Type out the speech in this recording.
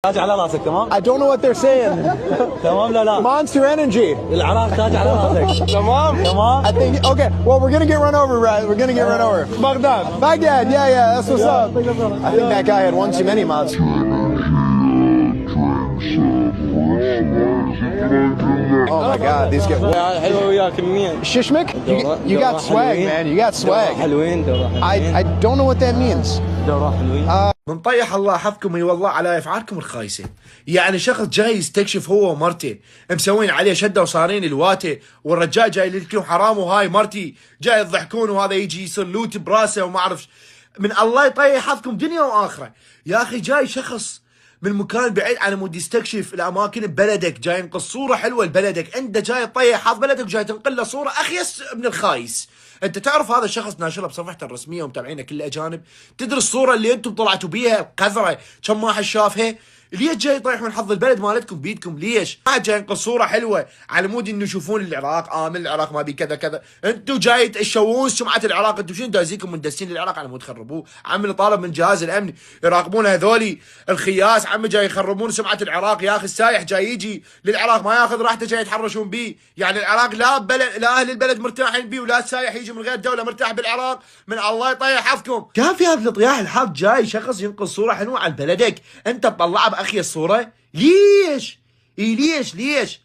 تاج على راسك تمام؟ I don't know what they're saying. تمام لا لا Monster energy. العراق تاج على راسك تمام تمام I think, okay, well, we're gonna get run over, right? We're gonna get run over. بغداد Baghdad, yeah, that's what's up. I think that guy had one too many monsters. Oh my god, these get... حلوه وياك المية Shishmik? You got swag, man. You got swag. حلوين I don't know what that means. حلوين من طيح الله حظكم اي والله على افعالكم الخايسه. يعني شخص جاي يستكشف هو ومرته مسوين عليه شده وصارين الواته، والرجال جاي لكم حرام وهاي مرتي، جاي يضحكون وهذا يجي يصير لوت براسه وما اعرف من الله يطيح حظكم دنيا واخره. يا اخي جاي شخص من مكان بعيد عن مود يستكشف الاماكن ببلدك، جاي ينقل صوره حلوه لبلدك، انت جاي تطيح حظ بلدك وجاي تنقل له صوره اخيس ابن الخايس. انت تعرف هذا الشخص ناشرها بصفحته الرسميه ومتابعينه كله اجانب، تدري الصوره اللي انتم طلعتوا بيها قذره كم واحد شافها؟ ليش جاي يطيح من حظ البلد مالتكم بيدكم؟ ليش؟ ما جاي ينقل صوره حلوه على مود انه يشوفون العراق امن، العراق ما بي كذا كذا، انتم جاي تشوهون سمعه العراق، انتم شنو دازيكم مندسين العراق على مود تخربوه؟ عمي طالب من جهاز الامن يراقبون هذولي الخياس، عمي جاي يخربون سمعه العراق. يا اخي السايح جاي يجي للعراق ما ياخذ راحته جاي يتحرشون بيه، يعني العراق لا بلد لا اهل البلد مرتاحين بيه ولا السايح يجي من غير دوله مرتاح بالعراق. من الله يطيح حظكم. كافي هذا الطياح الحظ، جاي شخص ينقل صوره حلوه عن بلدك، انت تطلعها باخي الصوره؟ ليش؟ ليش؟